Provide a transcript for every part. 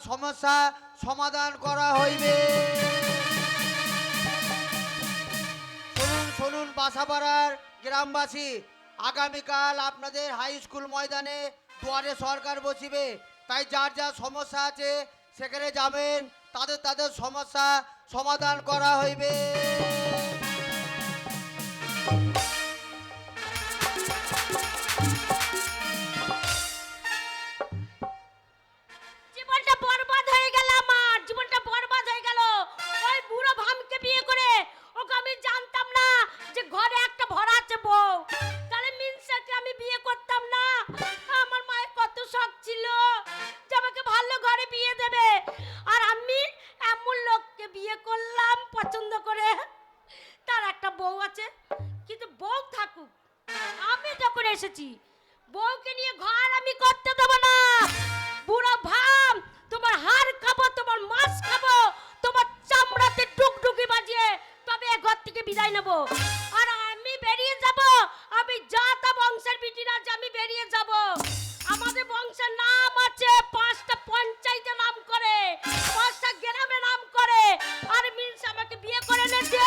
সমস্যা সমাধান করা হইবে। শুনুন শুনুন বাসাপাড়ার গ্রামবাসী, আগামীকাল আপনাদের হাই স্কুল ময়দানে দুয়ারে সরকার বসিবে, তাই যার যা সমস্যা আছে সেখানে যাবেন, তাদের তাদের সমস্যা সমাধান করা হইবে। জীবনটা বরবাদ হয়ে গেল, আমার জীবনটা বরবাদ হয়ে গেল ওই বুড়ো ভামকে বিয়ে করে। ওকে আমি জানতাম না যে ঘরে একটা ভরা আছে বউ, তাহলে মিনসাকে আমি বিয়ে করতাম না। আমার মায়ের কত শখ ছিল যে আমাকে ভালো ঘরে বিয়ে দেবে, আর আমি এমন লোককে বিয়ে করলাম পছন্দ করে, তার একটা বউ আছে। কিন্তু বউ থাকুক, আমি যখন এসেছি বউকে নিয়ে ঘর আমি করতে দেবো না। বুড়ো ভাম, তোমার হাড় খাবো, তোমার মাছ খাবো, তোমার চামড়াতে টুকটুকি বাজিয়ে তবে এ ঘর থেকে বিদায় নেবো। আর আমি বেরিয়ে যাব, আমি জাতা বংশের বিটি না যে আমি বেরিয়ে যাব। আমাদের বংশের নাম আছে, 5টা পঞ্চায়েতে নাম করে, 5টা গ্রামে নাম করে। আর মিনস আমাকে বিয়ে করে এনেছে,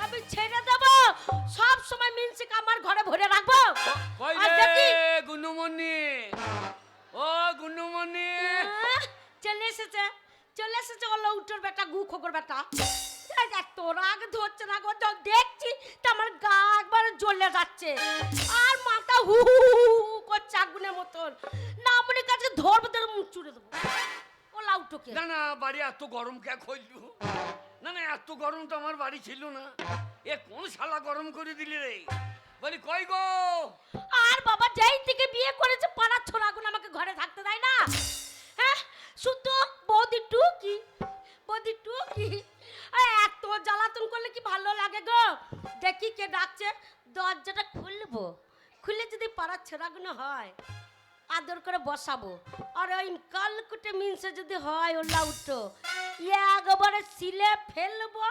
আমি ছেড়ে দেব। সব সময় মিনসকে আমার ঘরে ভরে রাখবো। আর দেখি গুনুমনি, ও গুনুমনি, চলে এসেছে, চলে এসেছে ওলো উঠোর বেটা, গু খোকর বেটা। তোর আগে ধরছে না গো, তো দেখছি তো আমার গা একবার জ্বলে যাচ্ছে, আর মাথা হু হু হু করছে আগুনের মতন। না মনে কাছে ধরবো তোর মুখ চুড়ে দেবো ওলা উঠোকে। না না, বাড়ি এত গরম কে খইলু? না না, এত গরম তো আমার বাড়ি ছিল না। এ কোন শালা গরম করে দিলি রে? বলি কই গো? আর বাবা যেই থেকে বিয়ে করেছে পাড়ার ছোড়াগুলো আমাকে ঘরে থাকতে দেয় না। হ্যাঁ, শুধু বৌদি টুকি, বৌদি টুকি। এত জ্বালাতন করলে কি ভালো লাগে গো? দেখি কে ডাকছে, দরজাটা খুলবো, খুলে যদি পাড়ার ছেড়াগুলো হয় আদর করে বসাবো। আর ওই কালকুটে মিনসে যদি হয় ওলা উঠো, একবারে সিলে ফেলবো।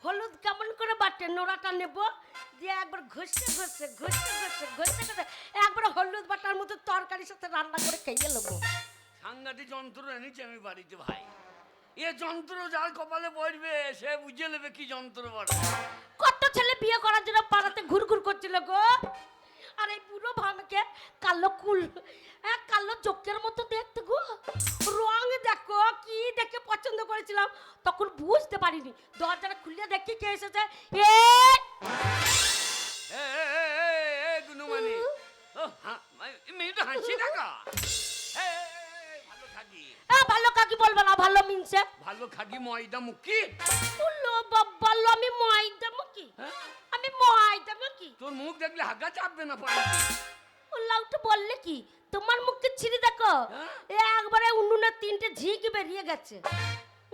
হলুদ কেমন করে বাটে নোড়াটা নেব, দিয়ে একবার ঘষে ঘষে ঘষে ঘষে ঘষে ঘষে একবার হলুদ বাটার মতো তরকারির সাথে রান্না করে খেয়ে নেবো। সাংঘাতিক যন্ত্র এনেছি আমি বাড়িতে ভাই। এ যন্ত্র যার কপালে পড়বে সে বুঝে নেবে কি যন্ত্র বড়। কত ছেলে বিয়ে করার জন্য পাড়াতে ঘুরঘুর করছিল গো। আর এই বুড়ো ভামকে কালো কুল, কালো চোখের মতো দেখতে গো, রং দেখো কি দেখে পছন্দ করেছিলাম, তখন বুঝতে পারিনি। দরজাটা খুলে দেখি কে এসেছে। গুনুমানি, মেয়েটা হাসি টাকা ভালো খাগি, ভালো কাকি বলবে না, ভালো মিনছে ভালো খাগি ময়দা মুখি। উল্লো বাবালো, আমি ময়দা মুখি, আমি ময়দা মুখি। তোর মুখ দেখলে হাগা চাপবে না পানি। উল্লাউটা বললে কি, তোমার মুখকে ছিঁড়ে দেখো, একবারে উনুনের 3টে ঝিঁক বেরিয়ে গেছে।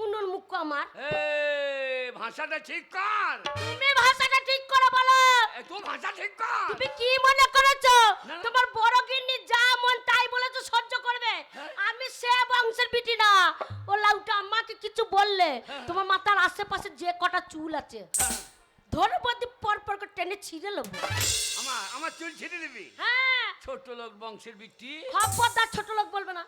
উনুন মুখ আমার। ভাষাটা ঠিক কর, তুমি ভাষাটা ঠিক করে বলো। তোর ভাষা ঠিক কর। তুমি কি মনে করেছো তোমার বড় গিন্নি যা মন তাই বলেছো সহ্য করবে? আমি সে বংশের বিটি না। ও লাউটা আমাকে কিছু বললে তোমার মাথার আশেপাশে যে কটা চুল আছে ধরে বদি পর পর করে টেনে ছিঁড়ে নেবো। আমার চুল ছিঁড়ে দিবি? হ্যাঁ, ছোট লোক বংশের বিটি। খবরদার ছোট লোক বলবে না।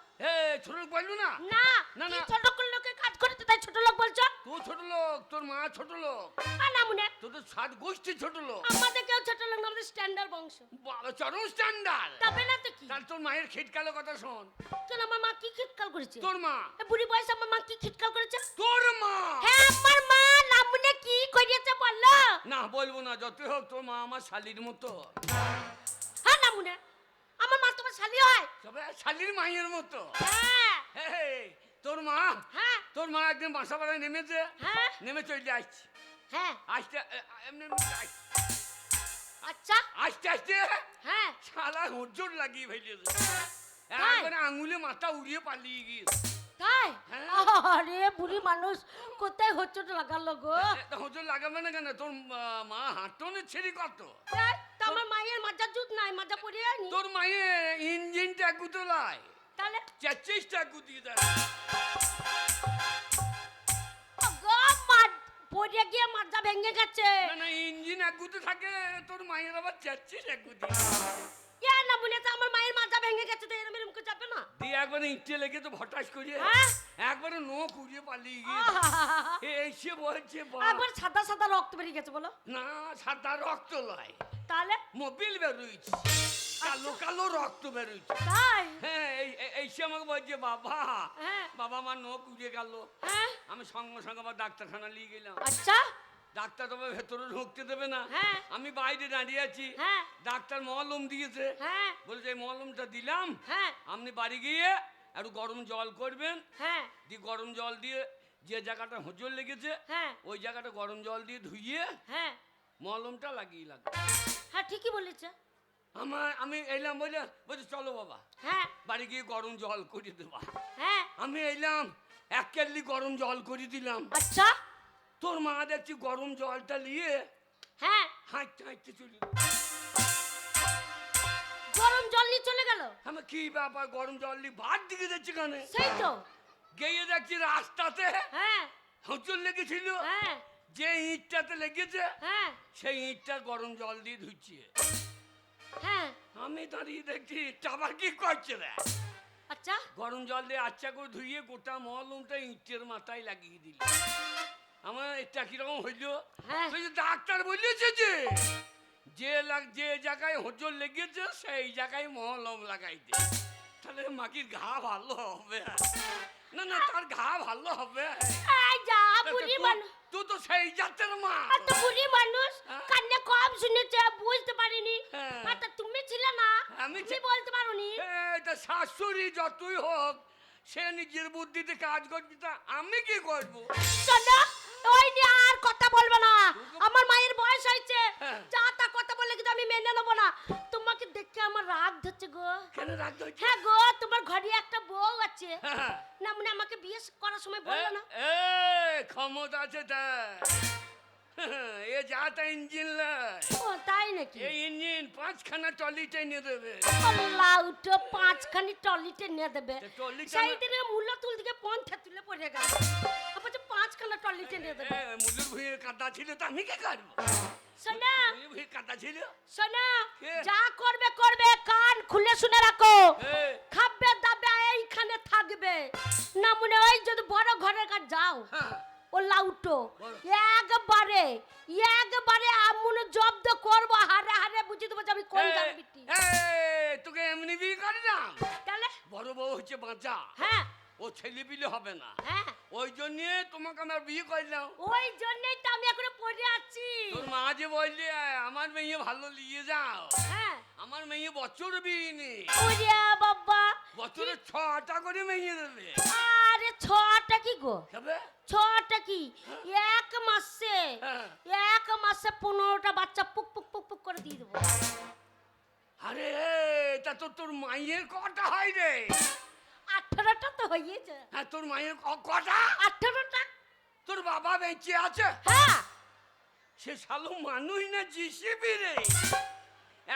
ছোট লোক বললু না? না না কি না, ছোট লোকের কাজ করেছে তাই ছোট লোক বলছো? তুই ছোট লোক, তোর মা ছোট লোক, না মনে তোদের 7 গোষ্ঠী ছোট লোক। আমাদের কেউ ছোট লোক না, আমাদের স্ট্যান্ডার্ড বংশ। বাবা চরম স্ট্যান্ডার্ড। তবে না তো কি? তাহলে তোর মায়ের খিটকালো কথা শোন। কেন আমার মা কি খিটকাল করেছে? তোর মা এ বুড়ি বয়সে আমার মা কি খিটকাল করেছে? তোর মা? হ্যাঁ, আমার মা নামনে কি করেছে বলো? না বলবো না, যতই হোক তোর মা আমার শালির মতো। হ্যাঁ নামনে আমার মা তোমার শালি হয়। তবে শালির মায়ের মতো। হ্যাঁ তোর মা, হ্যাঁ তোর মা একদিন বাসাপাড়ায় নেমেছে, হ্যাঁ নেমে চলে আসছে। হ্যাঁ আসতে এমনি আচ্ছা আস্তে আস্তে হ্যাঁ শালা হুজুর লাগিয়ে ফেলেছে। তাই? একবারে আঙুলে মাথা উড়িয়ে পালিয়ে গিয়েছে। তাই? হ্যাঁ। আরে বুড়ি মানুষ কোথায় হচ্ছট লাগালো গো? হুজুর লাগাবে না কেন? তোর মা হাঁটনে ছেড়ে কত। তাই? তা আমার মায়ের মাজা জুত নাই, মাজা পরিয়ে আনি। তোর মায়ের ইঞ্জিনটা গুতলায়, তাহলে 43টা গুতিয়ে দেয়। গো মা পড়ে গিয়ে মাজা ভেঙে গেছে। না না, ইঞ্জিন এক গুতে থাকে, তোর মায়ের আবার 43 এক গুতি। না বলে তো আমার মায়ের মাজা ভেঙে গেছে তো এরম এরম করে যাবে না। দিয়ে দিয়ে একবারে ইটে লেগে তো ভটাস করে হ্যাঁ? একবারে নখ উড়িয়ে পালিয়ে গিয়ে আহা! এসে বলছে একবার সাদা সাদা রক্ত বেরিয়ে গেছে বলো। না সাদা রক্ত লয়, তাহলে মোবিল বেরোইছে, কালো কালো রক্ত বেরোইছে। তাই? হ্যাঁ এইসে আমাকে বলছে বাবা, হ্যাঁ। বাবা আমার নখ উড়ে গেল। হ্যাঁ। আমি সঙ্গে সঙ্গে আবার ডাক্তারখানা নিয়ে গেলাম। আচ্ছা। ডাক্তার তবে ভেতরে ঢুকতে দেবে না, হ্যাঁ। আমি বাইরে দাঁড়িয়ে আছি। হ্যাঁ। ডাক্তার মলম দিয়েছে, হ্যাঁ। বলছে এই মলমটা দিলাম, হ্যাঁ। আপনি বাড়ি গিয়ে একটু গরম জল করবেন, হ্যাঁ। দিয়ে গরম জল দিয়ে যে জায়গাটা হোঁচট লেগেছে হ্যাঁ। ওই জায়গাটা গরম জল দিয়ে ধুইয়ে হ্যাঁ। মলমটা লাগিয়ে লাগবে। হ্যাঁ ঠিকই বলেছে। আমি এলাম বলছে চলো বাবা হ্যাঁ। বাড়ি গিয়ে গরম জল করে দেবা। হ্যাঁ। আমি এলাম, এক কেটলি গরম জল করে দিলাম। আচ্ছা। তোর মা দেখছি গরম জলটা নিয়ে হ্যাঁ। হাঁটতে হাঁটতে চলে গরম জল নিয়ে চলে গেল। আমি কি ব্যাপার গরম জল নিয়ে ভাত দিকে যাচ্ছি কানে, সেই তো। গিয়ে দেখছি রাস্তাতে হ্যাঁ। হোঁচট লেগেছিল, হ্যাঁ। যে ইটটাতে লেগেছে হ্যাঁ। সেই ইটটা গরম জল দিয়ে ধুচ্ছে। হ্যাঁ। আমি দাঁড়িয়ে দেখছি ইটটা আবার কি করছে রে, আচ্ছা। গরম জল দিয়ে আচ্ছা করে ধুইয়ে গোটা মলমটা ইটের মাথায় লাগিয়ে দিল। আমার এটা কিরকম হইল, হ্যাঁ। তুই যে ডাক্তার বলেছে যে জায়গায় হোঁচট লেগেছে সেই জায়গায় মলম লাগাইতে, তাহলে মাকির ঘা ভালো হবে। না না তার ঘা ভালো হবে। এই যা বুড়ি মানুষ। তুই তো সেই জাতের মা। আর তো বুড়ি মানুষ হ্যাঁ। কান্না কম শুনেছে বুঝতে পারিনি। হ্যাঁ। আর তা তুমি ছিলে না, আমি তুমি বলতে পারোনি। এটা শাশুড়ি যতই হোক সে নিজের বুদ্ধিতে কাজ করবি, তা আমি কি করবো? শোনো, ওই নিয়ে আর কথা বলবো না। আমার মায়ের বয়স হয়েছে, হ্যাঁ। যা তা কথা বললে কিন্তু আমি মেনে নেবো না। তোমাকে দেখে আমার রাগ ধরছে গো। কেন রাগ হচ্ছে? হ্যাঁ গো, তোমার ঘরে একটা বউ আছে হ্যাঁ। না, মানে আমাকে বিয়ে করার সময় বললো না। ক্ষমতা আছে তা এ যাতা ইঞ্জিন লাই, ও তাই নাকি? এই ইঞ্জিন 5খানা টলি টেনে দেবে। আল্লাহ, উঠো 5খানি টলিতে নিয়ে দেবে। তা টলি সেই টানা- দিনে মূল্য তুল দিকে পন্থা তুলে পড়ে গেল। আবার 5খানা টলিতে নিয়ে দেবে। মুলুর ভুঁয়ে কাদা ছিল তো আমি কি করবো? শোনা, মুলুর ভুঁয়ে কাদা ছিল। শোনা, কে? যা করবে করবে, কান খুলে শুনে রাখো। এ, খাবে দাবে এইখানে থাকবে না, মনে হয় যদি বড় ঘরের কাছে যাও হ্যাঁ, ও লাউটো বড়। একবারে একবারে আমুন জব্দ করবো, হারে হারে বুঝিয়ে দেবো যে আমি কোন এ, জায়গায় বিটি। এ, তোকে এমনি বিয়ে করলাম। তাহলে বড় বউ হচ্ছে বাঁচা, হ্যাঁ ও ছেলে পিলে হবে না, হ্যাঁ, ওই জন্যে তোমাকে আমার বিয়ে করলাম। ওই জন্যই তো আমি এখন পড়ে আছি। তোর মা যে বললে আমার মেয়ে ভালো নিয়ে যাও, হ্যাঁ, আমার মেয়ে বছর বিয়ে নেই, ওরে বাবা, বছরে 6টা করে মেয়ে দেবে। আরে 6টা কি গো, তবে 6টা কি এক মাসে, হ্যাঁ। এক মাসে 15টা বাচ্চা পুক পুক পুক পুক করে দিয়ে দেবো। আরে তা তো তোর মায়ের কটা হয় রে? 18টা তো হয়েছে। হ্যাঁ তোর মায়ের কটা? 18টা। তোর বাবা বেঁচে আছে? হ্যাঁ, সে শালো মানুষ না জিসিবি রে,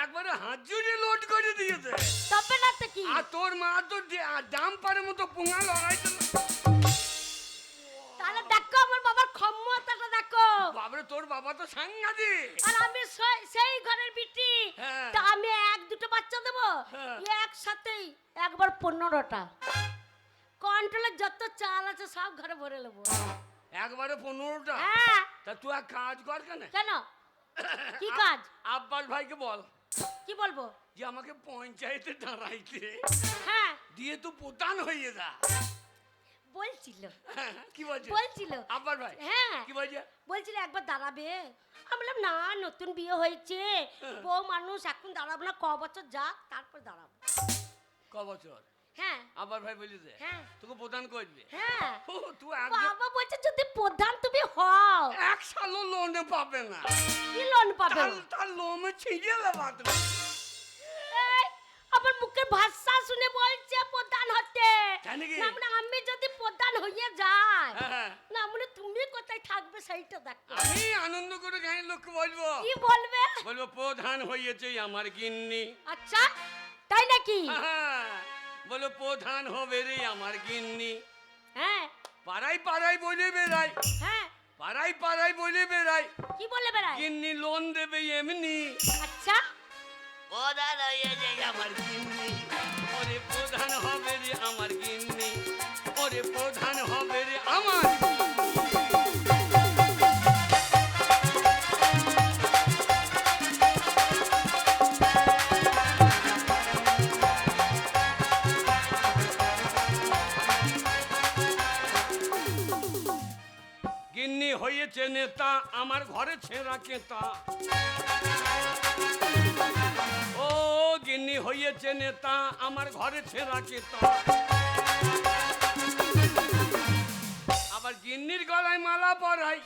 একবারে হাজুরি লোড করে দিয়েছে। তবে না তো কি। আর তোর মা তো ডাম্পারের মতো পুঙা লড়াইছিল। তাহলে দেখো আমার বাবার ক্ষমতাটা দেখো। বাবরে তোর বাবা তো সাংঘাতিক। আর আমি সেই ঘরের বিটি, হ্যাঁ। তা আমি 1-2টা বাচ্চা দেবো হ্যাঁ। একসাথেই একবার 15টা। কন্ট্রোলের যত চাল আছে সব ঘরে ভরে নেবো। একবারে 15টা? হ্যাঁ। তা তুই এক কাজ কর কেন, কেন, কি কাজ? আব্বাস ভাইকে বল কি বলবো? যে আমাকে পঞ্চায়েতে দাঁড়াইতে হ্যাঁ, দিয়ে তুই প্রধান হয়ে যা। বলছিল কি বলছিস? বলছিল আব্বাস ভাই হ্যাঁ, কি বলছে? বলছিল একবার দাঁড়াবে। আমি বললাম না, নতুন বিয়ে হয়েছে, বউ মানুষ, এখন দাঁড়াবো না, ক বছর যাক তারপর দাঁড়াবো। ক বছর? হ্যাঁ আব্বাস ভাই বলেছে হ্যাঁ তোকে প্রধান করবে। হ্যাঁ। ও তুই একজন বাবা বলছে যদি প্রধান তুমি হও, এক সালও লোনে পাবে না, কি লোন পাবে? তার লোমে ছিঁড়ে দেবা তুমি। এই, আমার মুখের ভাষা শুনে বলছে প্রধান হতে। জানি কি? না মানে আমি যদি প্রধান হয়ে যাই, হ্যাঁ। না মানে তুমি কোথায় থাকবে সেইটা দেখো। আমি আনন্দ করে গাঁয়ের লোককে বলবো, কি বলবে? বলবো প্রধান হয়েছে আমার গিন্নি। আচ্ছা, তাই নাকি? হ্যাঁ, বলো প্রধান হবে রে আমার গিন্নি। হ্যাঁ পাড়ায় পাড়ায় বলে বেড়াই, হ্যাঁ, পাড়ায় পাড়ায় বলে বেড়াই, কি বলে বেড়ায়? গিন্নি লোন দেবে এমনি। আচ্ছা, প্রধান হয়েছে আমার গিন্নি। ওরে প্রধান হবে রে আমার গিন্নি, ওরে প্রধান হবে রে আমার। গিন্নি হয়েছে নেতা, আমার ঘরে ছেঁড়া কেতা। ও গিন্নি হয়েছে নেতা, আমার ঘরে ছেঁড়া কেতা। আবার গিন্নির গলায় মালা পরাই,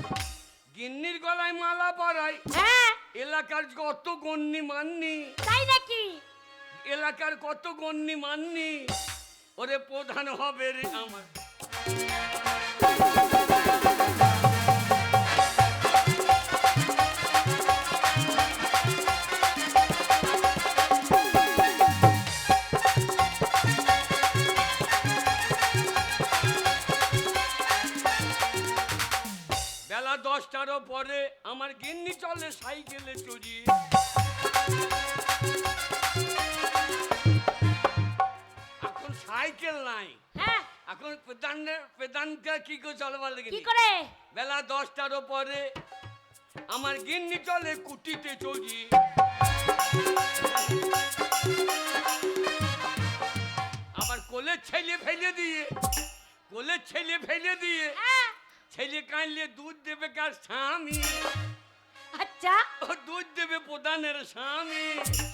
গিন্নির গলায় মালা পরাই। হ্যাঁ এলাকার কত গণ্যি মাননি, তাই নাকি? এলাকার কত গণ্যি মাননি, ওরে প্রধান হবে রে আমার। বেলা 10টারও পরে আমার গিন্নি চলে সাইকেলে চড়ি। এখন সাইকেল নাই, হ্যাঁ এখন পেদানটা কি করে চলবার লাগে? কি করে? বেলা 10টারও পরে আমার গিন্নি চলে কুটিতে চড়ি। আবার কোলে ছেলে ফেলে দিয়ে, কোলে ছেলে ফেলে দিয়ে, হ্যাঁ ছেলে কাঁদলে দুধ দেবে কার স্বামী, আচ্ছা ও দুধ দেবে প্রধানের স্বামী।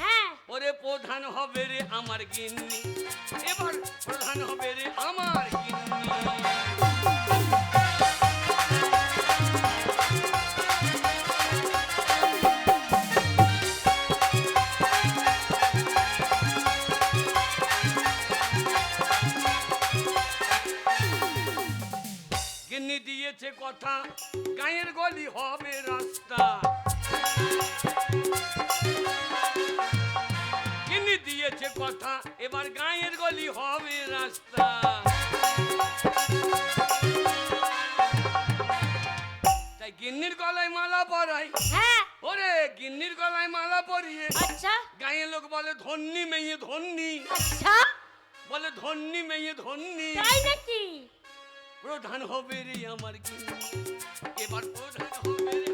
হ্যাঁ ওরে প্রধান হবে রে আমার গিন্নি, এবার প্রধান হবে রে আমার গিন্নি। গিন্নি দিয়েছে কথা, গায়ের গলি হবে রাস্তা। গিন্নি দিয়েছে কথা, এবার গায়ের গলি হবে রাস্তা। তাই গিন্নির গলায় মালা পরাই। হ্যাঁ ওরে গিন্নির গলায় মালা পরিয়ে আচ্ছা গায়ের লোক বলে ধন্যি মেয়ে ধন্যি, আচ্ছা বলে ধন্যি মেয়ে ধন্যি। তাই নাকি? প্রধান হবে রে আমার গিন্নি, এবার প্রধান হবে রে